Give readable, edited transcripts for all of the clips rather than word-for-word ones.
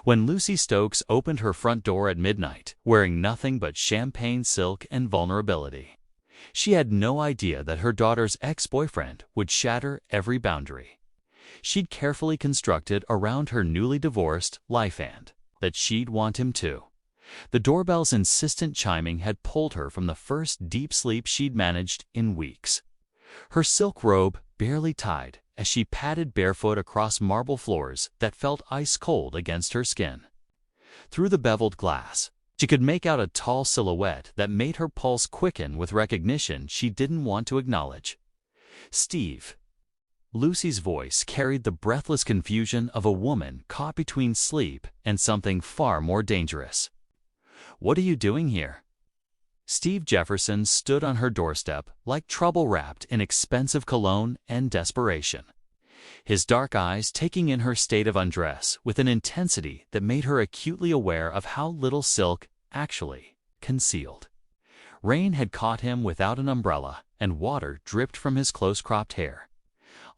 When Lucy Stokes opened her front door at midnight, wearing nothing but champagne silk and vulnerability, she had no idea that her daughter's ex-boyfriend would shatter every boundary she'd carefully constructed around her newly divorced life and that she'd want him to. The doorbell's insistent chiming had pulled her from the first deep sleep she'd managed in weeks. Her silk robe barely tied as she padded barefoot across marble floors that felt ice-cold against her skin. Through the beveled glass, she could make out a tall silhouette that made her pulse quicken with recognition she didn't want to acknowledge. "Steve." Lucy's voice carried the breathless confusion of a woman caught between sleep and something far more dangerous. "What are you doing here?" Steve Jefferson stood on her doorstep like trouble wrapped in expensive cologne and desperation, his dark eyes taking in her state of undress with an intensity that made her acutely aware of how little silk actually concealed. Rain had caught him without an umbrella, and water dripped from his close-cropped hair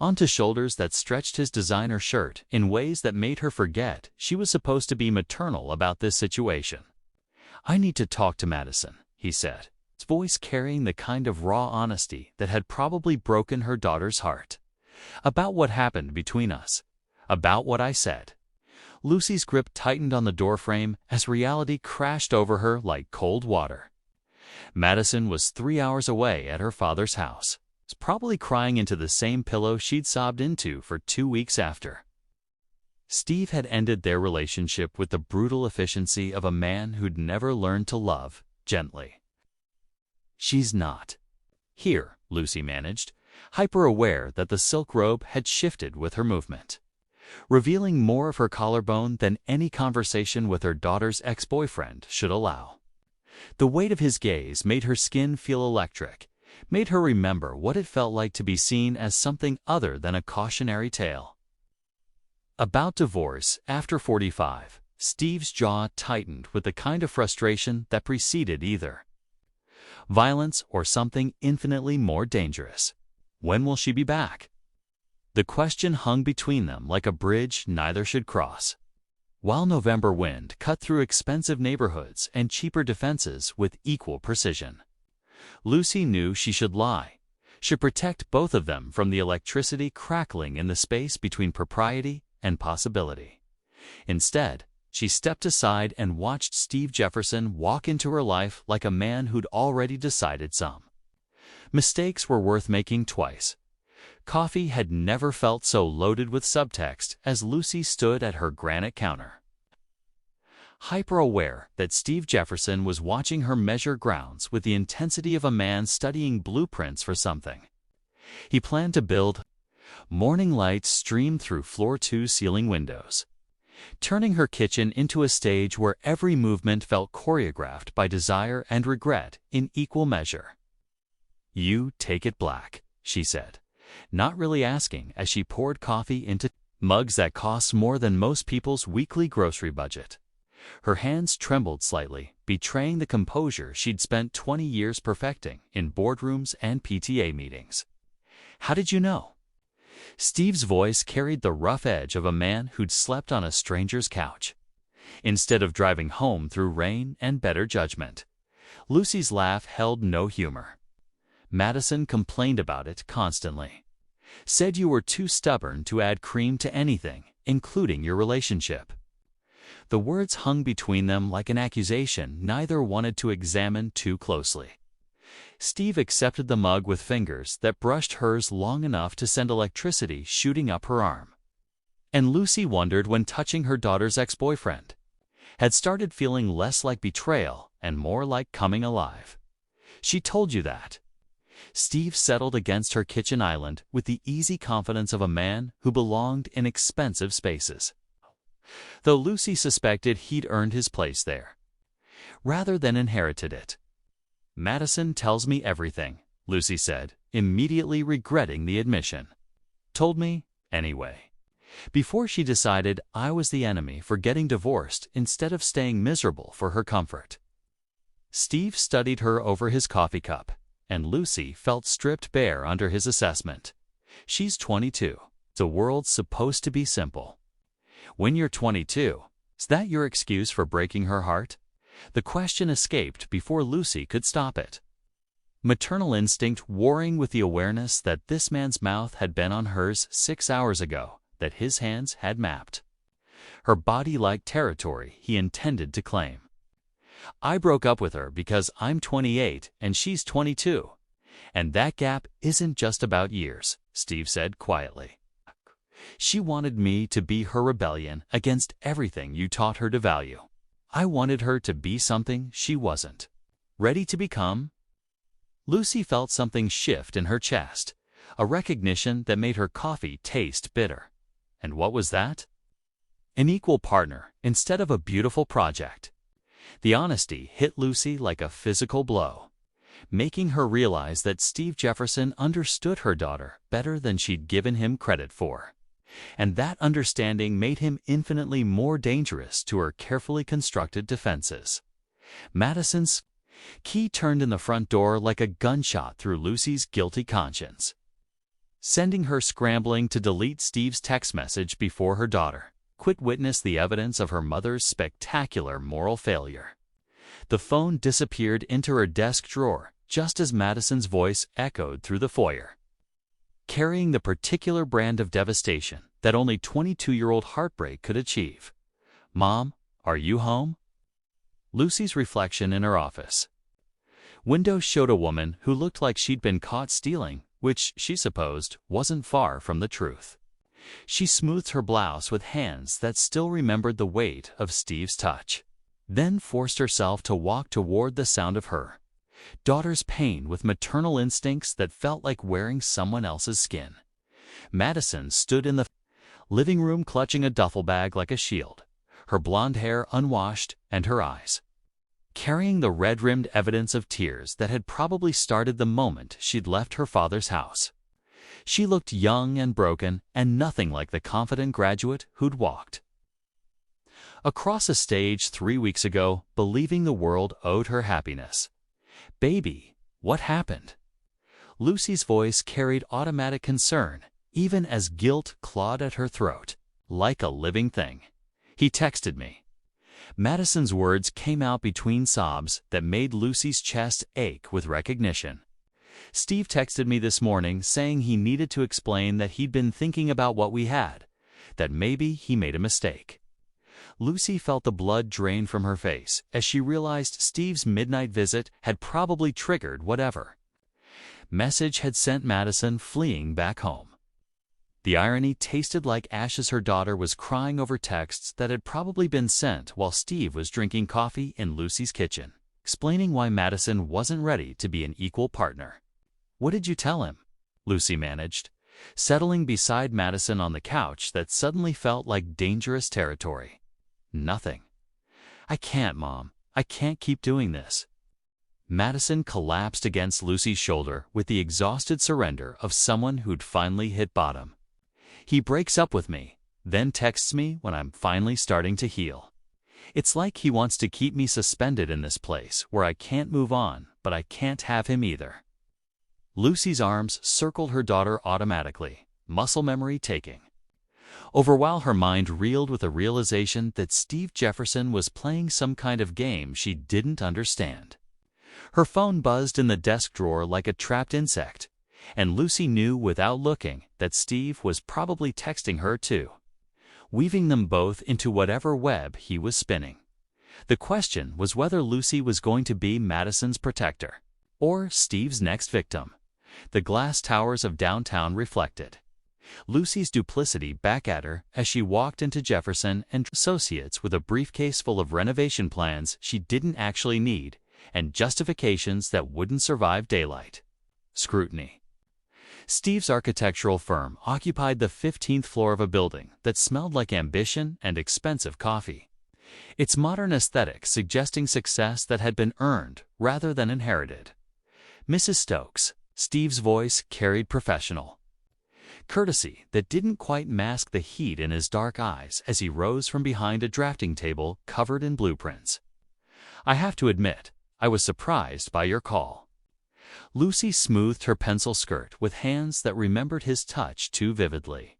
onto shoulders that stretched his designer shirt in ways that made her forget she was supposed to be maternal about this situation. "I need to talk to Madison," he said, his voice carrying the kind of raw honesty that had probably broken her daughter's heart. "About what happened between us. About what I said." Lucy's grip tightened on the doorframe as reality crashed over her like cold water. Madison was 3 hours away at her father's house, probably crying into the same pillow she'd sobbed into for 2 weeks after. Steve had ended their relationship with the brutal efficiency of a man who'd never learned to love gently. "She's not here," Lucy managed, hyper-aware that the silk robe had shifted with her movement, revealing more of her collarbone than any conversation with her daughter's ex-boyfriend should allow. The weight of his gaze made her skin feel electric, made her remember what it felt like to be seen as something other than a cautionary tale. About divorce after 45, Steve's jaw tightened with the kind of frustration that preceded either violence or something infinitely more dangerous. When will she be back? The question hung between them like a bridge neither should cross. While November wind cut through expensive neighborhoods and cheaper defenses with equal precision, Lucy knew she should lie, should protect both of them from the electricity crackling in the space between propriety and possibility. Instead, she stepped aside and watched Steve Jefferson walk into her life like a man who'd already decided some mistakes were worth making twice. Coffee had never felt so loaded with subtext as Lucy stood at her granite counter, hyper-aware that Steve Jefferson was watching her measure grounds with the intensity of a man studying blueprints for something he planned to build. Morning light streamed through floor-to-ceiling windows, turning her kitchen into a stage where every movement felt choreographed by desire and regret in equal measure. "You take it black," she said, not really asking as she poured coffee into mugs that cost more than most people's weekly grocery budget. Her hands trembled slightly, betraying the composure she'd spent 20 years perfecting in boardrooms and PTA meetings. "How did you know?" Steve's voice carried the rough edge of a man who'd slept on a stranger's couch, instead of driving home through rain and better judgment. Lucy's laugh held no humor. "Madison complained about it constantly. Said you were too stubborn to add cream to anything, including your relationship." The words hung between them like an accusation neither wanted to examine too closely. Steve accepted the mug with fingers that brushed hers long enough to send electricity shooting up her arm. And Lucy wondered when touching her daughter's ex-boyfriend had started feeling less like betrayal and more like coming alive. "She told you that." Steve settled against her kitchen island with the easy confidence of a man who belonged in expensive spaces, though Lucy suspected he'd earned his place there, rather than inherited it. "Madison tells me everything," Lucy said, immediately regretting the admission. "Told me, anyway, before she decided I was the enemy for getting divorced instead of staying miserable for her comfort." Steve studied her over his coffee cup, and Lucy felt stripped bare under his assessment. "She's 22. The world's supposed to be simple." "When you're 22, Is that your excuse for breaking her heart? The question escaped before Lucy could stop it. Maternal instinct warring with the awareness that this man's mouth had been on hers 6 hours ago, that his hands had mapped. Her body-like territory he intended to claim. I broke up with her because I'm 28 and she's 22. And that gap isn't just about years, Steve said quietly. She wanted me to be her rebellion against everything you taught her to value. I wanted her to be something she wasn't ready to become. Lucy felt something shift in her chest, a recognition that made her coffee taste bitter. And what was that? An equal partner instead of a beautiful project. The honesty hit Lucy like a physical blow, making her realize that Steve Jefferson understood her daughter better than she'd given him credit for. And that understanding made him infinitely more dangerous to her carefully constructed defenses. Madison's key turned in the front door like a gunshot through Lucy's guilty conscience, sending her scrambling to delete Steve's text message before her daughter could witness the evidence of her mother's spectacular moral failure. The phone disappeared into her desk drawer just as Madison's voice echoed through the foyer, carrying the particular brand of devastation that only 22-year-old heartbreak could achieve. "Mom, are you home?" Lucy's reflection in her office window showed a woman who looked like she'd been caught stealing, which she supposed wasn't far from the truth. She smoothed her blouse with hands that still remembered the weight of Steve's touch, then forced herself to walk toward the sound of her daughter's pain with maternal instincts that felt like wearing someone else's skin. Madison stood in the living room clutching a duffel bag like a shield, her blonde hair unwashed and her eyes carrying the red-rimmed evidence of tears that had probably started the moment she'd left her father's house. She looked young and broken and nothing like the confident graduate who'd walked across a stage 3 weeks ago, believing the world owed her happiness. "Baby, what happened?" Lucy's voice carried automatic concern, even as guilt clawed at her throat. "Like a living thing. He texted me." Madison's words came out between sobs that made Lucy's chest ache with recognition. "Steve texted me this morning saying he needed to explain that he'd been thinking about what we had, that maybe he made a mistake." Lucy felt the blood drain from her face as she realized Steve's midnight visit had probably triggered whatever message had sent Madison fleeing back home. The irony tasted like ash as her daughter was crying over texts that had probably been sent while Steve was drinking coffee in Lucy's kitchen, explaining why Madison wasn't ready to be an equal partner. "What did you tell him?" Lucy managed, settling beside Madison on the couch that suddenly felt like dangerous territory. "Nothing. I can't, Mom. I can't keep doing this." Madison collapsed against Lucy's shoulder with the exhausted surrender of someone who'd finally hit bottom. "He breaks up with me, then texts me when I'm finally starting to heal. It's like he wants to keep me suspended in this place where I can't move on, but I can't have him either." Lucy's arms circled her daughter automatically, muscle memory taking over while her mind reeled with the realization that Steve Jefferson was playing some kind of game she didn't understand. Her phone buzzed in the desk drawer like a trapped insect, and Lucy knew without looking that Steve was probably texting her too, weaving them both into whatever web he was spinning. The question was whether Lucy was going to be Madison's protector or Steve's next victim. The glass towers of downtown reflected Lucy's duplicity back at her as she walked into Jefferson and Associates with a briefcase full of renovation plans she didn't actually need and justifications that wouldn't survive daylight scrutiny. Steve's architectural firm occupied the 15th floor of a building that smelled like ambition and expensive coffee, its modern aesthetic suggesting success that had been earned rather than inherited. "Mrs. Stokes," Steve's voice carried professional courtesy that didn't quite mask the heat in his dark eyes as he rose from behind a drafting table covered in blueprints. "I have to admit, I was surprised by your call." Lucy smoothed her pencil skirt with hands that remembered his touch too vividly.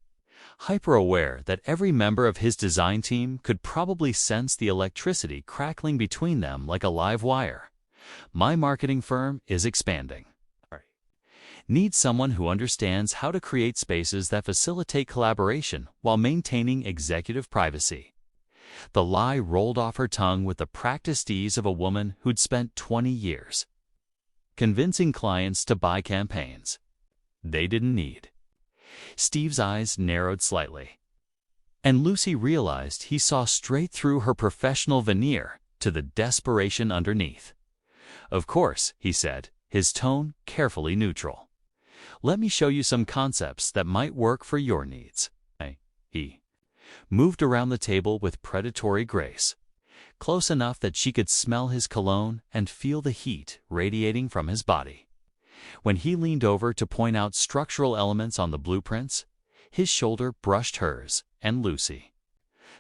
hyper-aware that every member of his design team could probably sense the electricity crackling between them like a live wire. My marketing firm is expanding. Need someone who understands how to create spaces that facilitate collaboration while maintaining executive privacy. The lie rolled off her tongue with the practiced ease of a woman who'd spent 20 years convincing clients to buy campaigns they didn't need. Steve's eyes narrowed slightly, and Lucy realized he saw straight through her professional veneer to the desperation underneath. "Of course," he said, his tone carefully neutral. "Let me show you some concepts that might work for your needs." He moved around the table with predatory grace, close enough that she could smell his cologne and feel the heat radiating from his body. When he leaned over to point out structural elements on the blueprints, his shoulder brushed hers, and Lucy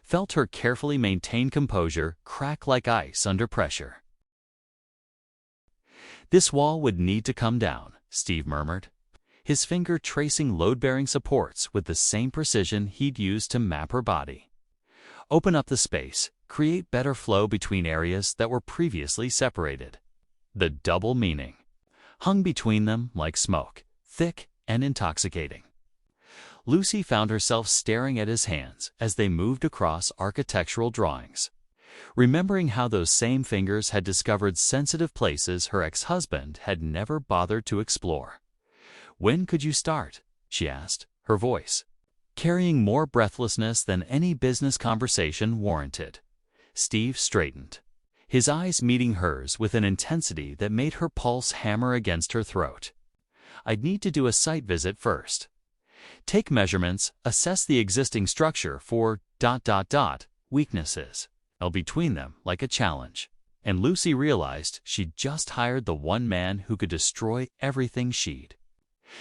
felt her carefully maintained composure crack like ice under pressure. "This wall would need to come down," Steve murmured, his finger tracing load-bearing supports with the same precision he'd used to map her body. "Open up the space, create better flow between areas that were previously separated." The double meaning hung between them like smoke, thick and intoxicating. Lucy found herself staring at his hands as they moved across architectural drawings, remembering how those same fingers had discovered sensitive places her ex-husband had never bothered to explore. "When could you start?" she asked, her voice carrying more breathlessness than any business conversation warranted. Steve straightened, his eyes meeting hers with an intensity that made her pulse hammer against her throat. "I'd need to do a site visit first. Take measurements, assess the existing structure for ... weaknesses. Between them like a challenge." And Lucy realized she'd just hired the one man who could destroy everything she'd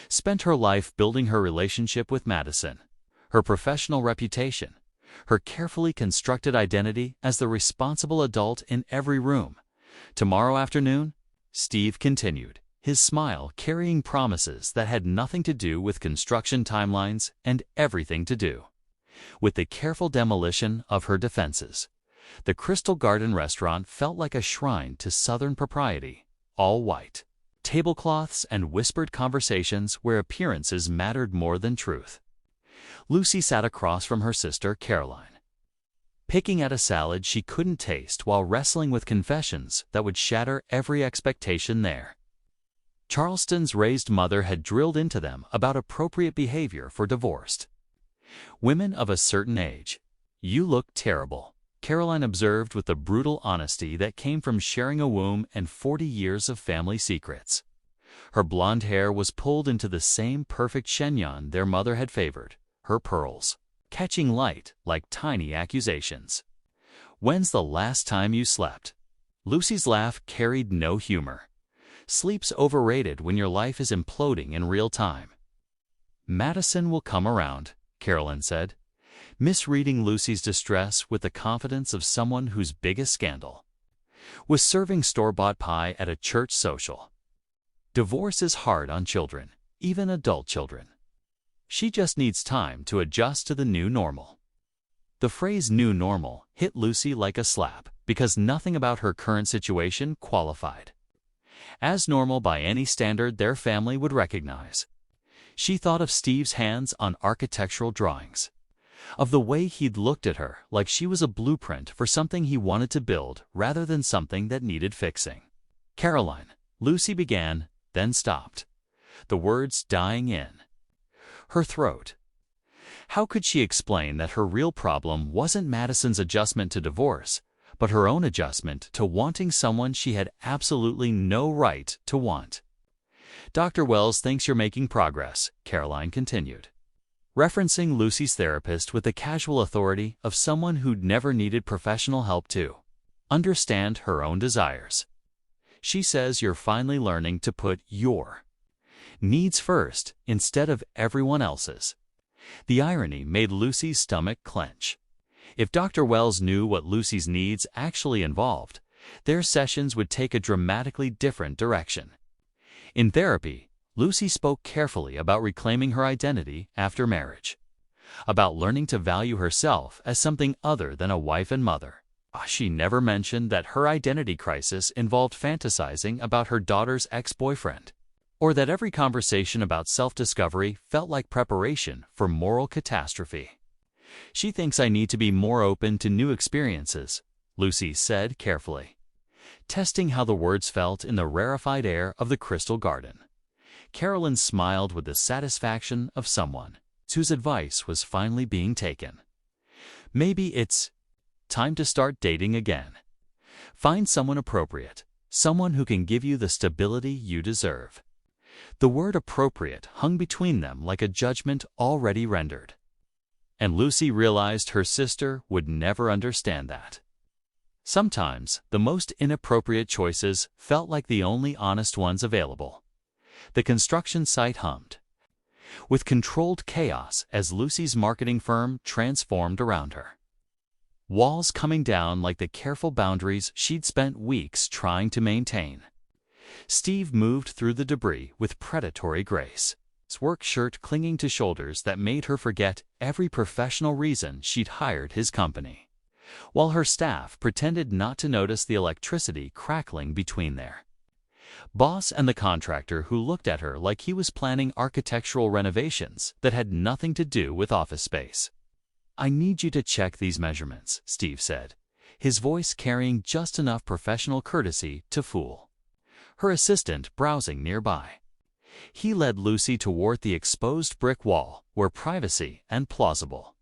spent her life building: her relationship with Madison, her professional reputation, her carefully constructed identity as the responsible adult in every room. "Tomorrow afternoon," Steve continued, his smile carrying promises that had nothing to do with construction timelines and everything to do with the careful demolition of her defenses. The Crystal Garden restaurant felt like a shrine to Southern propriety, all white tablecloths and whispered conversations where appearances mattered more than truth. Lucy sat across from her sister Caroline, picking at a salad she couldn't taste while wrestling with confessions that would shatter every expectation there. Charleston's raised mother had drilled into them about appropriate behavior for divorced women of a certain age. "You look terrible," Caroline observed with the brutal honesty that came from sharing a womb and 40 years of family secrets. Her blonde hair was pulled into the same perfect chignon their mother had favored, her pearls catching light like tiny accusations. "When's the last time you slept?" Lucy's laugh carried no humor. "Sleep's overrated when your life is imploding in real time." "Madison will come around," Caroline said, misreading Lucy's distress with the confidence of someone whose biggest scandal was serving store-bought pie at a church social. "Divorce is hard on children, even adult children. She just needs time to adjust to the new normal." The phrase "new normal" hit Lucy like a slap because nothing about her current situation qualified as normal by any standard their family would recognize. She thought of Steve's hands on architectural drawings, of the way he'd looked at her like she was a blueprint for something he wanted to build rather than something that needed fixing. "Caroline," Lucy began, then stopped, the words dying in her throat. How could she explain that her real problem wasn't Madison's adjustment to divorce, but her own adjustment to wanting someone she had absolutely no right to want? "Dr. Wells thinks you're making progress," Caroline continued, referencing Lucy's therapist with the casual authority of someone who'd never needed professional help to understand her own desires. "She says you're finally learning to put your needs first instead of everyone else's." The irony made Lucy's stomach clench. If Dr. Wells knew what Lucy's needs actually involved, their sessions would take a dramatically different direction. In therapy, Lucy spoke carefully about reclaiming her identity after marriage. about learning to value herself as something other than a wife and mother. She never mentioned that her identity crisis involved fantasizing about her daughter's ex-boyfriend, or that every conversation about self-discovery felt like preparation for moral catastrophe. "She thinks I need to be more open to new experiences," Lucy said carefully, testing how the words felt in the rarefied air of the Crystal Garden. Carolyn smiled with the satisfaction of someone whose advice was finally being taken. "Maybe it's time to start dating again. Find someone appropriate, someone who can give you the stability you deserve." The word appropriate hung between them like a judgment already rendered. And Lucy realized her sister would never understand that. Sometimes, the most inappropriate choices felt like the only honest ones available. The construction site hummed with controlled chaos as Lucy's marketing firm transformed around her. Walls coming down like the careful boundaries she'd spent weeks trying to maintain. Steve moved through the debris with predatory grace, his work shirt clinging to shoulders that made her forget every professional reason she'd hired his company, while her staff pretended not to notice the electricity crackling between their boss and the contractor who looked at her like he was planning architectural renovations that had nothing to do with office space. "I need you to check these measurements," Steve said, his voice carrying just enough professional courtesy to fool her assistant browsing nearby. He led Lucy toward the exposed brick wall where privacy and plausible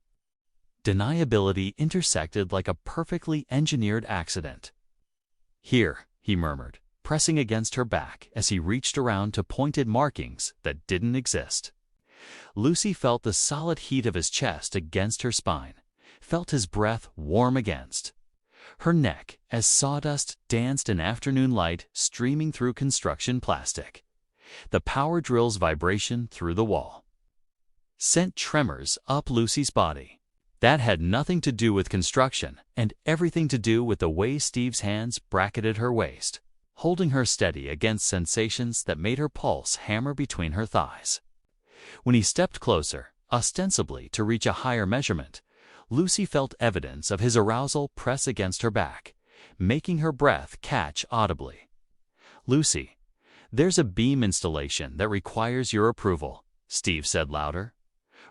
deniability intersected like a perfectly engineered accident. "Here," he murmured, pressing against her back as he reached around to pointed markings that didn't exist. Lucy felt the solid heat of his chest against her spine, felt his breath warm against her neck as sawdust danced in afternoon light streaming through construction plastic. The power drill's vibration through the wall sent tremors up Lucy's body. That had nothing to do with construction and everything to do with the way Steve's hands bracketed her waist, holding her steady against sensations that made her pulse hammer between her thighs. When he stepped closer, ostensibly to reach a higher measurement, Lucy felt evidence of his arousal press against her back, making her breath catch audibly. "Lucy, there's a beam installation that requires your approval," Steve said louder,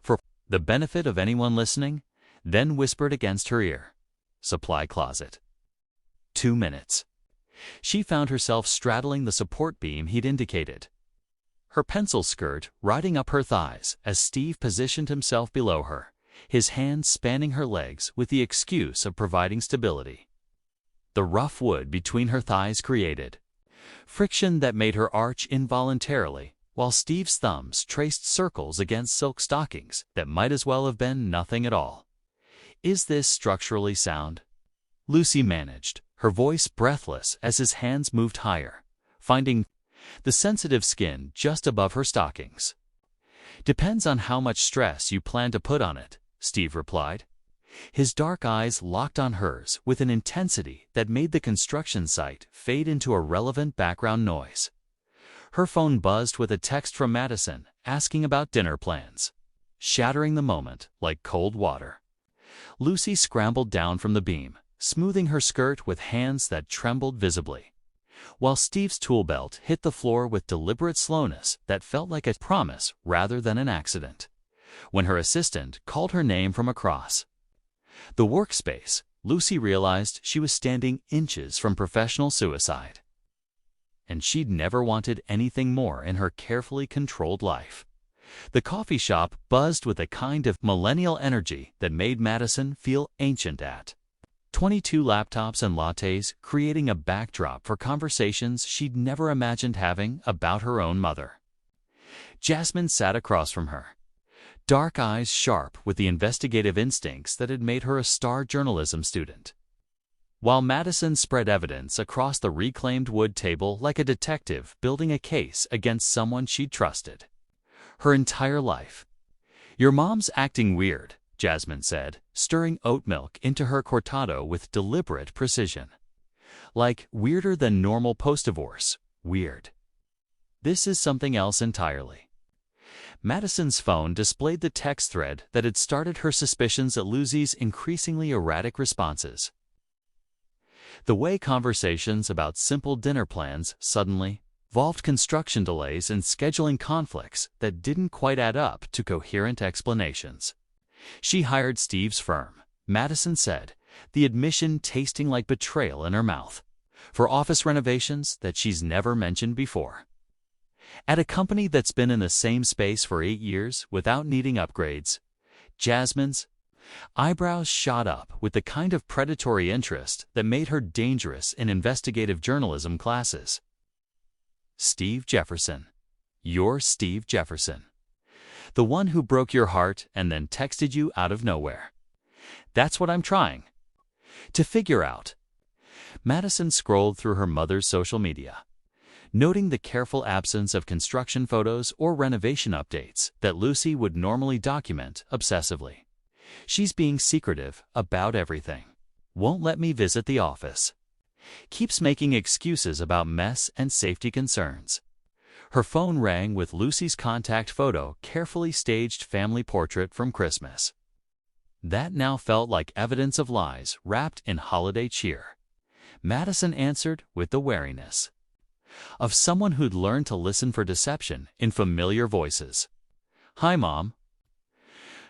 for the benefit of anyone listening, then whispered against her ear, "Supply closet. 2 minutes." She found herself straddling the support beam he'd indicated, her pencil skirt riding up her thighs as Steve positioned himself below her, his hands spanning her legs with the excuse of providing stability. The rough wood between her thighs created friction that made her arch involuntarily, while Steve's thumbs traced circles against silk stockings that might as well have been nothing at all. "Is this structurally sound?" Lucy managed, her voice breathless as his hands moved higher, finding the sensitive skin just above her stockings. "Depends on how much stress you plan to put on it," Steve replied. His dark eyes locked on hers with an intensity that made the construction site fade into irrelevant background noise. Her phone buzzed with a text from Madison asking about dinner plans, shattering the moment like cold water. Lucy scrambled down from the beam, smoothing her skirt with hands that trembled visibly, while Steve's tool belt hit the floor with deliberate slowness that felt like a promise rather than an accident. When her assistant called her name from across the workspace, Lucy realized she was standing inches from professional suicide. And she'd never wanted anything more in her carefully controlled life. The coffee shop buzzed with a kind of millennial energy that made Madison feel ancient at 22 laptops and lattes creating a backdrop for conversations she'd never imagined having about her own mother. Jasmine sat across from her, dark eyes sharp with the investigative instincts that had made her a star journalism student, while Madison spread evidence across the reclaimed wood table like a detective building a case against someone she'd trusted her entire life. "Your mom's acting weird," Jasmine said, stirring oat milk into her cortado with deliberate precision. "Like weirder than normal post-divorce, weird. This is something else entirely." Madison's phone displayed the text thread that had started her suspicions at Lucy's increasingly erratic responses. The way conversations about simple dinner plans suddenly involved construction delays and scheduling conflicts that didn't quite add up to coherent explanations. She hired Steve's firm, Madison said, the admission tasting like betrayal in her mouth, for office renovations that she's never mentioned before. At a company that's been in the same space for 8 years without needing upgrades, Jasmine's eyebrows shot up with the kind of predatory interest that made her dangerous in investigative journalism classes. Steve Jefferson. You're Steve Jefferson. The one who broke your heart and then texted you out of nowhere. That's what I'm trying to figure out. Madison scrolled through her mother's social media, noting the careful absence of construction photos or renovation updates that Lucy would normally document obsessively. She's being secretive about everything. Won't let me visit the office. Keeps making excuses about mess and safety concerns. Her phone rang with Lucy's contact photo, carefully staged family portrait from Christmas. That now felt like evidence of lies wrapped in holiday cheer. Madison answered with the wariness of someone who'd learned to listen for deception in familiar voices. "Hi, Mom."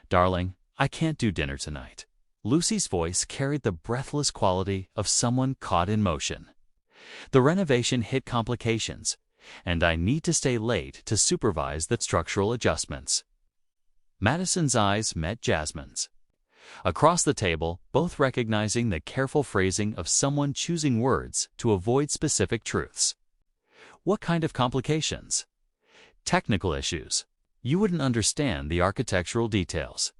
"Darling, I can't do dinner tonight." Lucy's voice carried the breathless quality of someone caught in motion. "The renovation hit complications, and I need to stay late to supervise the structural adjustments." Madison's eyes met Jasmine's. Across the table, both recognizing the careful phrasing of someone choosing words to avoid specific truths. "What kind of complications?" "Technical issues. You wouldn't understand the architectural details."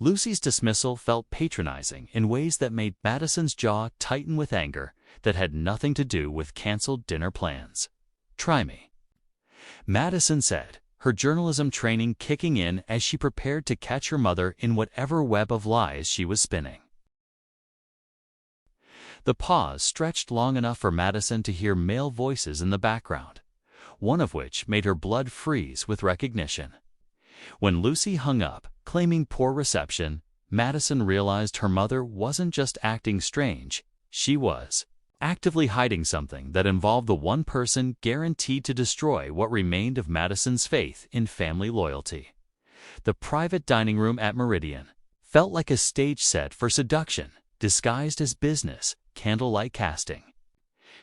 Lucy's dismissal felt patronizing in ways that made Madison's jaw tighten with anger that had nothing to do with canceled dinner plans. "Try me," Madison said, her journalism training kicking in as she prepared to catch her mother in whatever web of lies she was spinning. The pause stretched long enough for Madison to hear male voices in the background, one of which made her blood freeze with recognition. When Lucy hung up, claiming poor reception, Madison realized her mother wasn't just acting strange, she was actively hiding something that involved the one person guaranteed to destroy what remained of Madison's faith in family loyalty. The private dining room at Meridian felt like a stage set for seduction, disguised as business, candlelight casting.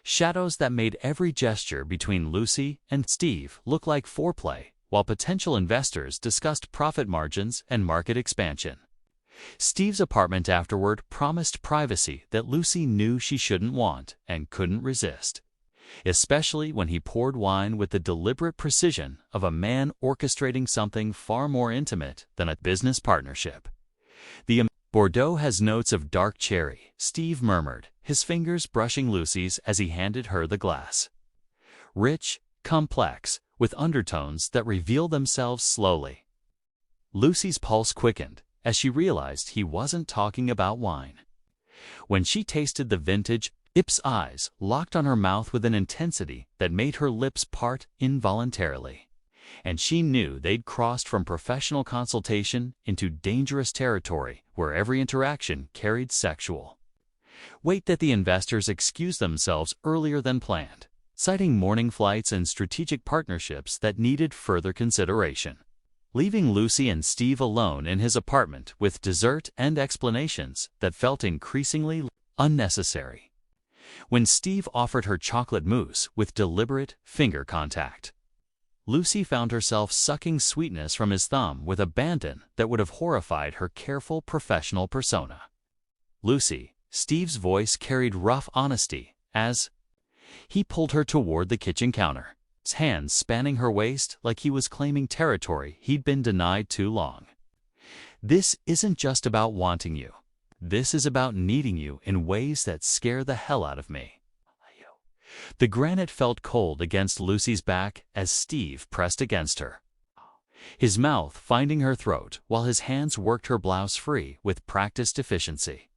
Shadows that made every gesture between Lucy and Steve look like foreplay, while potential investors discussed profit margins and market expansion. Steve's apartment afterward promised privacy that Lucy knew she shouldn't want and couldn't resist, especially when he poured wine with the deliberate precision of a man orchestrating something far more intimate than a business partnership. "The Bordeaux has notes of dark cherry," Steve murmured, his fingers brushing Lucy's as he handed her the glass. "Rich, complex, with undertones that reveal themselves slowly." Lucy's pulse quickened as she realized he wasn't talking about wine. When she tasted the vintage, Ip's eyes locked on her mouth with an intensity that made her lips part involuntarily. And she knew they'd crossed from professional consultation into dangerous territory where every interaction carried sexual weight. That the investors excused themselves earlier than planned, citing morning flights and strategic partnerships that needed further consideration, leaving Lucy and Steve alone in his apartment with dessert and explanations that felt increasingly unnecessary. When Steve offered her chocolate mousse with deliberate finger contact, Lucy found herself sucking sweetness from his thumb with abandon that would have horrified her careful professional persona. "Lucy," Steve's voice carried rough honesty as he pulled her toward the kitchen counter, his hands spanning her waist like he was claiming territory he'd been denied too long. "This isn't just about wanting you. This is about needing you in ways that scare the hell out of me." The granite felt cold against Lucy's back as Steve pressed against her, his mouth finding her throat while his hands worked her blouse free with practiced efficiency.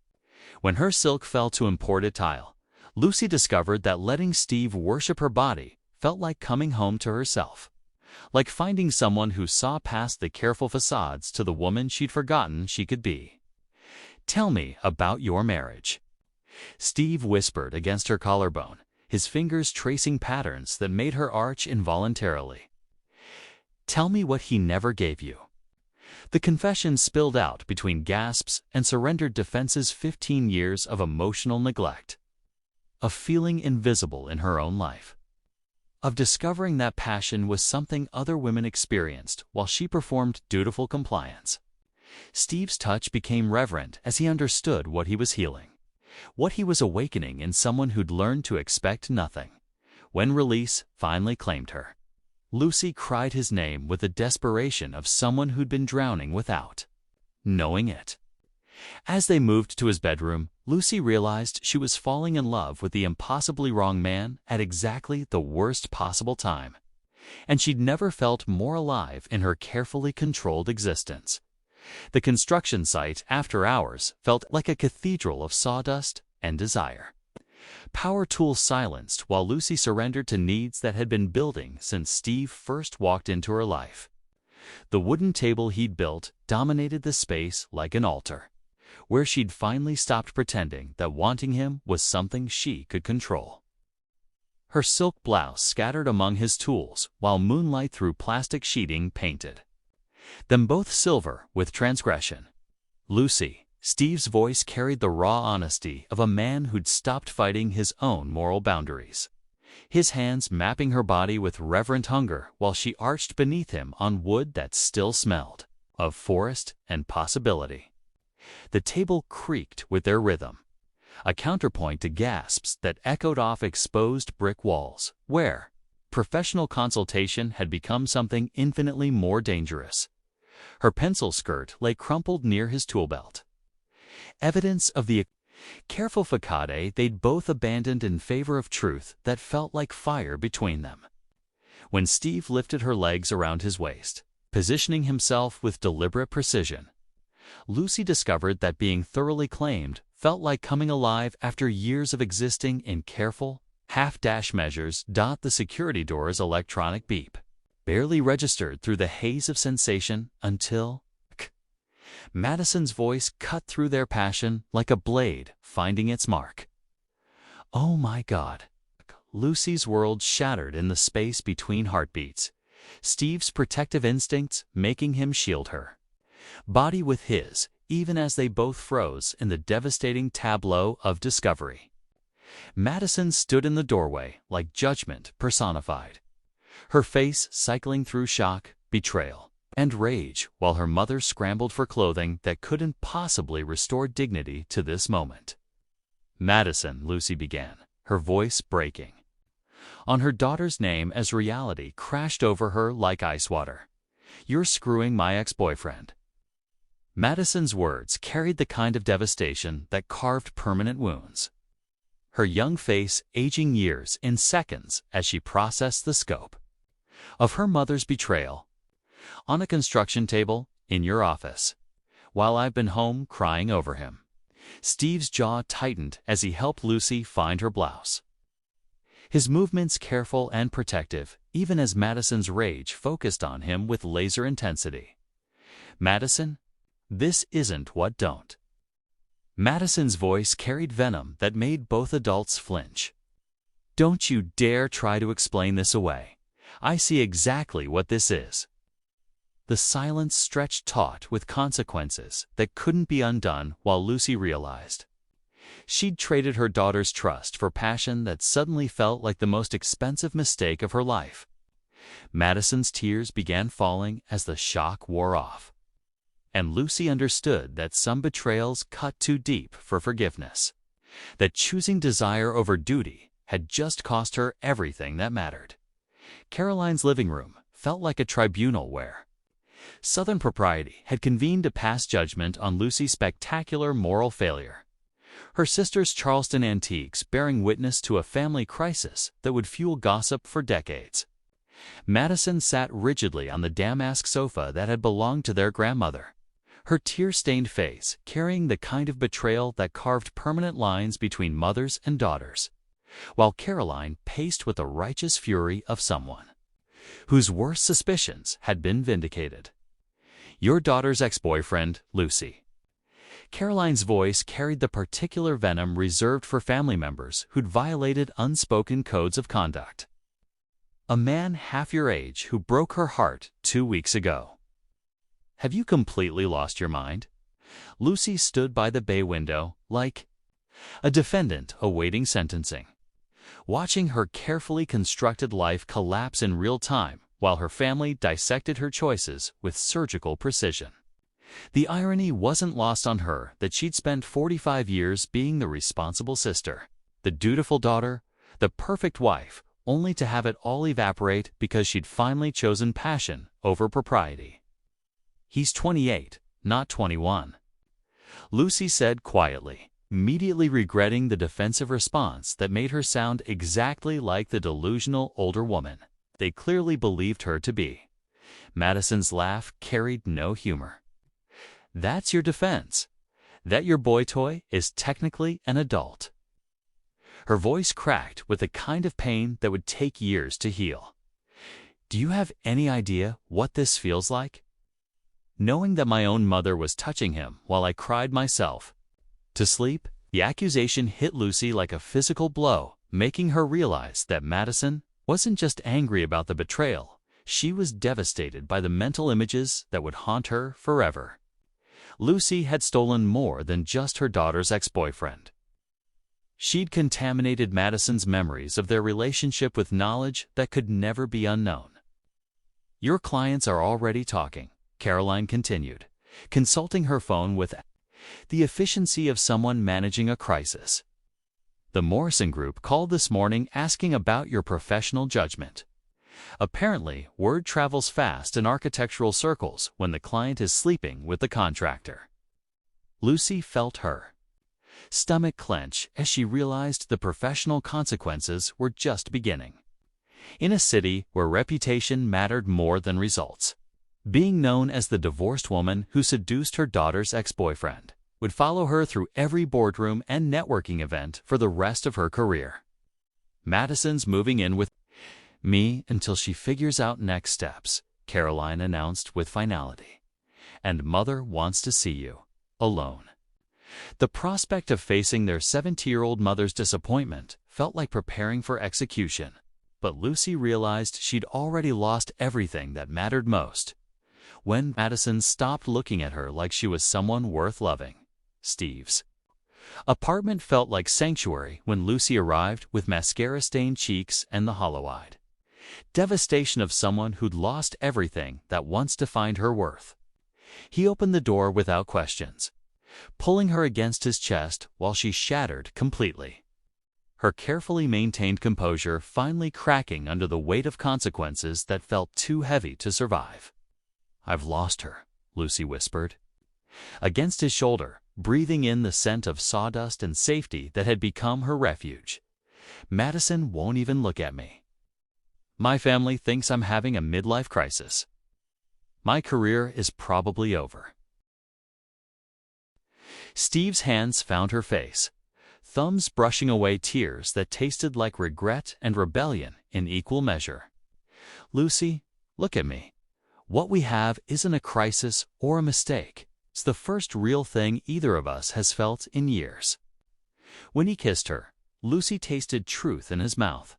When her silk fell to imported tile, Lucy discovered that letting Steve worship her body felt like coming home to herself. like finding someone who saw past the careful facades to the woman she'd forgotten she could be. "Tell me about your marriage," Steve whispered against her collarbone, his fingers tracing patterns that made her arch involuntarily. "Tell me what he never gave you." The confession spilled out between gasps and surrendered defenses 15 years of emotional neglect, of feeling invisible in her own life, of discovering that passion was something other women experienced while she performed dutiful compliance. Steve's touch became reverent as he understood what he was healing, what he was awakening in someone who'd learned to expect nothing. When release finally claimed her, Lucy cried his name with the desperation of someone who'd been drowning without knowing it. As they moved to his bedroom, Lucy realized she was falling in love with the impossibly wrong man at exactly the worst possible time, and she'd never felt more alive in her carefully controlled existence. The construction site, after hours, felt like a cathedral of sawdust and desire. Power tools silenced while Lucy surrendered to needs that had been building since Steve first walked into her life. The wooden table he'd built dominated the space like an altar, where she'd finally stopped pretending that wanting him was something she could control. Her silk blouse scattered among his tools while moonlight through plastic sheeting painted them both silver with transgression. "Lucy," Steve's voice carried the raw honesty of a man who'd stopped fighting his own moral boundaries, his hands mapping her body with reverent hunger while she arched beneath him on wood that still smelled of forest and possibility. The table creaked with their rhythm, a counterpoint to gasps that echoed off exposed brick walls, where professional consultation had become something infinitely more dangerous. Her pencil skirt lay crumpled near his tool belt, evidence of the careful facade they'd both abandoned in favor of truth that felt like fire between them. When Steve lifted her legs around his waist, positioning himself with deliberate precision, Lucy discovered that being thoroughly claimed felt like coming alive after years of existing in careful, half-dash measures. The security door's electronic beep barely registered through the haze of sensation until Madison's voice cut through their passion like a blade finding its mark. "Oh my God." Lucy's world shattered in the space between heartbeats, Steve's protective instincts making him shield her body with his, even as they both froze in the devastating tableau of discovery. Madison stood in the doorway like judgment personified, her face cycling through shock, betrayal, and rage while her mother scrambled for clothing that couldn't possibly restore dignity to this moment. "Madison," Lucy began, her voice breaking on her daughter's name as reality crashed over her like ice water. "You're screwing my ex-boyfriend." Madison's words carried the kind of devastation that carved permanent wounds, her young face aging years in seconds as she processed the scope of her mother's betrayal. "On a construction table, in your office, while I've been home crying over him." Steve's jaw tightened as he helped Lucy find her blouse, his movements careful and protective, even as Madison's rage focused on him with laser intensity. "Madison, this isn't what don't." Madison's voice carried venom that made both adults flinch. "Don't you dare try to explain this away. I see exactly what this is." The silence stretched taut with consequences that couldn't be undone while Lucy realized she'd traded her daughter's trust for passion that suddenly felt like the most expensive mistake of her life. Madison's tears began falling as the shock wore off, and Lucy understood that some betrayals cut too deep for forgiveness, that choosing desire over duty had just cost her everything that mattered. Caroline's living room felt like a tribunal where Southern propriety had convened to pass judgment on Lucy's spectacular moral failure, her sister's Charleston antiques bearing witness to a family crisis that would fuel gossip for decades. Madison sat rigidly on the damask sofa that had belonged to their grandmother, her tear-stained face carrying the kind of betrayal that carved permanent lines between mothers and daughters, while Caroline paced with the righteous fury of someone whose worst suspicions had been vindicated. Your daughter's ex-boyfriend, Lucy. Caroline's voice carried the particular venom reserved for family members who'd violated unspoken codes of conduct. A man half your age who broke her heart 2 weeks ago. Have you completely lost your mind? Lucy stood by the bay window like a defendant awaiting sentencing, watching her carefully constructed life collapse in real time while her family dissected her choices with surgical precision. The irony wasn't lost on her that she'd spent 45 years being the responsible sister, the dutiful daughter, the perfect wife, only to have it all evaporate because she'd finally chosen passion over propriety. He's 28, not 21. Lucy said quietly, immediately regretting the defensive response that made her sound exactly like the delusional older woman they clearly believed her to be. Madison's laugh carried no humor. That's your defense? That your boy toy is technically an adult? Her voice cracked with the kind of pain that would take years to heal. Do you have any idea what this feels like? Knowing that my own mother was touching him while I cried myself to sleep, the accusation hit Lucy like a physical blow, making her realize that Madison wasn't just angry about the betrayal. She was devastated by the mental images that would haunt her forever. Lucy had stolen more than just her daughter's ex-boyfriend. She'd contaminated Madison's memories of their relationship with knowledge that could never be unknown. Your clients are already talking, Caroline continued, consulting her phone with the efficiency of someone managing a crisis. The Morrison Group called this morning asking about your professional judgment. Apparently, word travels fast in architectural circles when the client is sleeping with the contractor. Lucy felt her stomach clench as she realized the professional consequences were just beginning. In a city where reputation mattered more than results, being known as the divorced woman who seduced her daughter's ex-boyfriend would follow her through every boardroom and networking event for the rest of her career. Madison's moving in with me until she figures out next steps, Caroline announced with finality. And Mother wants to see you, alone. The prospect of facing their 70-year-old mother's disappointment felt like preparing for execution, but Lucy realized she'd already lost everything that mattered most. When Madison stopped looking at her like she was someone worth loving, Steve's apartment felt like sanctuary when Lucy arrived with mascara-stained cheeks and the hollow-eyed devastation of someone who'd lost everything that once defined her worth. He opened the door without questions, pulling her against his chest while she shattered completely, her carefully maintained composure finally cracking under the weight of consequences that felt too heavy to survive. I've lost her, Lucy whispered. Against his shoulder, breathing in the scent of sawdust and safety that had become her refuge. Madison won't even look at me. My family thinks I'm having a midlife crisis. My career is probably over. Steve's hands found her face, thumbs brushing away tears that tasted like regret and rebellion in equal measure. Lucy, look at me. What we have isn't a crisis or a mistake. It's the first real thing either of us has felt in years. When he kissed her, Lucy tasted truth in his mouth,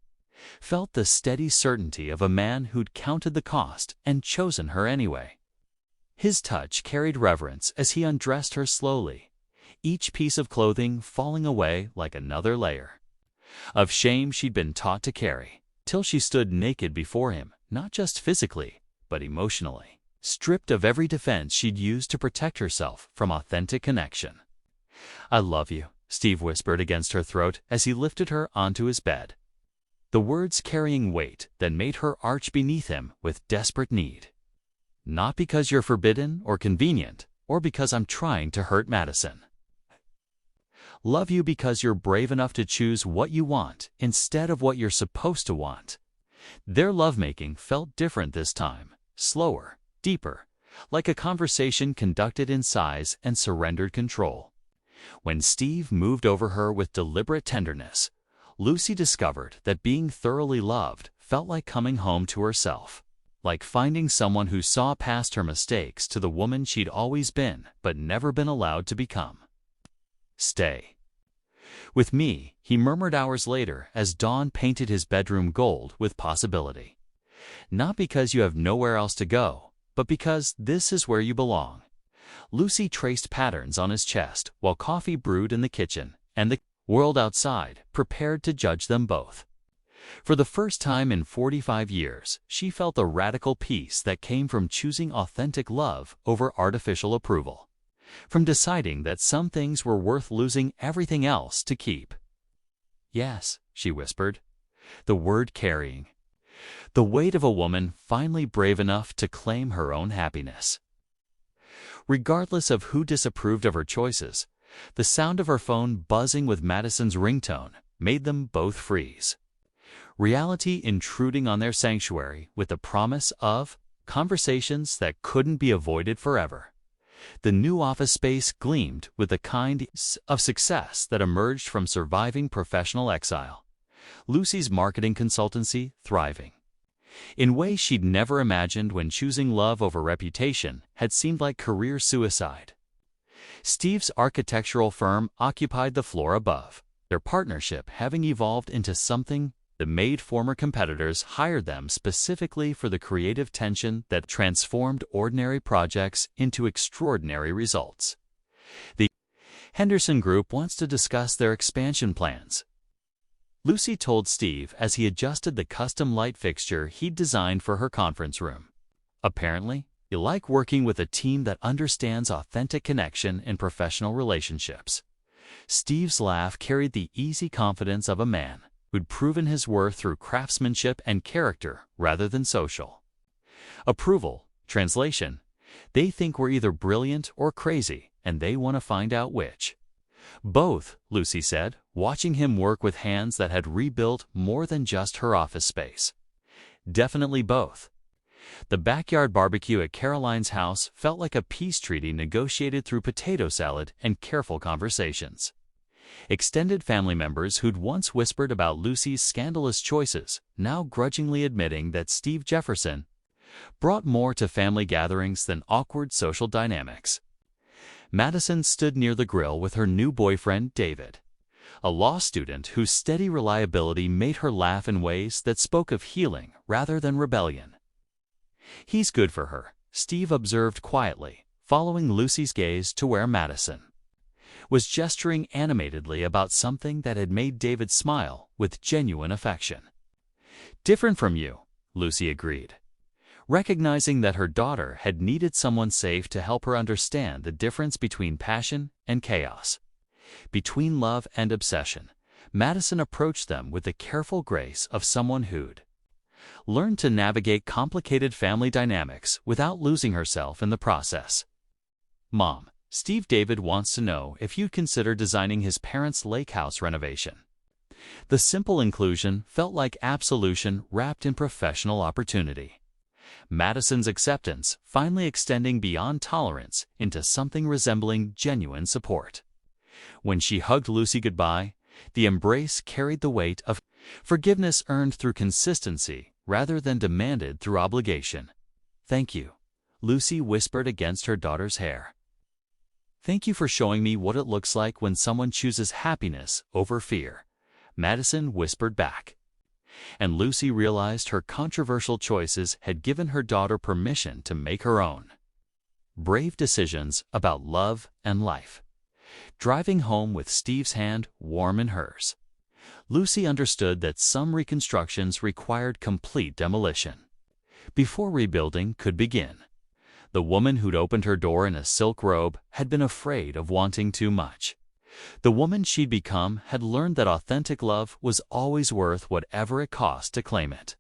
felt the steady certainty of a man who'd counted the cost and chosen her anyway. His touch carried reverence as he undressed her slowly, each piece of clothing falling away like another layer of shame she'd been taught to carry, till she stood naked before him, not just physically, but emotionally, stripped of every defense she'd used to protect herself from authentic connection. I love you, Steve whispered against her throat as he lifted her onto his bed, the words carrying weight that made her arch beneath him with desperate need. Not because you're forbidden or convenient, or because I'm trying to hurt Madison. Love you because you're brave enough to choose what you want instead of what you're supposed to want. Their lovemaking felt different this time, slower, deeper, like a conversation conducted in sighs and surrendered control. When Steve moved over her with deliberate tenderness, Lucy discovered that being thoroughly loved felt like coming home to herself, like finding someone who saw past her mistakes to the woman she'd always been but never been allowed to become. "Stay with me," he murmured hours later as dawn painted his bedroom gold with possibility. "Not because you have nowhere else to go, but because this is where you belong." Lucy traced patterns on his chest while coffee brewed in the kitchen, and the world outside prepared to judge them both. For the first time in 45 years, she felt the radical peace that came from choosing authentic love over artificial approval, from deciding that some things were worth losing everything else to keep. "Yes," she whispered, the word carrying the weight of a woman finally brave enough to claim her own happiness. Regardless of who disapproved of her choices, the sound of her phone buzzing with Madison's ringtone made them both freeze. Reality intruding on their sanctuary with the promise of conversations that couldn't be avoided forever. The new office space gleamed with the kind of success that emerged from surviving professional exile. Lucy's marketing consultancy thriving in ways she'd never imagined when choosing love over reputation had seemed like career suicide. Steve's architectural firm occupied the floor above, their partnership having evolved into something that made former competitors hire them specifically for the creative tension that transformed ordinary projects into extraordinary results. The Henderson Group wants to discuss their expansion plans, Lucy told Steve as he adjusted the custom light fixture he'd designed for her conference room. "Apparently, you like working with a team that understands authentic connection in professional relationships." Steve's laugh carried the easy confidence of a man who'd proven his worth through craftsmanship and character rather than social approval. Translation: they think we're either brilliant or crazy, and they want to find out which. "Both," Lucy said, watching him work with hands that had rebuilt more than just her office space. "Definitely both." The backyard barbecue at Caroline's house felt like a peace treaty negotiated through potato salad and careful conversations. Extended family members who'd once whispered about Lucy's scandalous choices, now grudgingly admitting that Steve Jefferson brought more to family gatherings than awkward social dynamics. Madison stood near the grill with her new boyfriend, David, a law student whose steady reliability made her laugh in ways that spoke of healing rather than rebellion. "He's good for her," Steve observed quietly, following Lucy's gaze to where Madison was gesturing animatedly about something that had made David smile with genuine affection. "Different from you," Lucy agreed, recognizing that her daughter had needed someone safe to help her understand the difference between passion and chaos, between love and obsession. Madison approached them with the careful grace of someone who'd learned to navigate complicated family dynamics without losing herself in the process. "Mom, Steve David wants to know if you'd consider designing his parents' lake house renovation." The simple inclusion felt like absolution wrapped in professional opportunity. Madison's acceptance finally extending beyond tolerance into something resembling genuine support. When she hugged Lucy goodbye, the embrace carried the weight of forgiveness earned through consistency rather than demanded through obligation. "Thank you," Lucy whispered against her daughter's hair. "Thank you for showing me what it looks like when someone chooses happiness over fear," Madison whispered back. And Lucy realized her controversial choices had given her daughter permission to make her own brave decisions about love and life. Driving home with Steve's hand warm in hers, Lucy understood that some reconstructions required complete demolition before rebuilding could begin. The woman who'd opened her door in a silk robe had been afraid of wanting too much. The woman she'd become had learned that authentic love was always worth whatever it cost to claim it.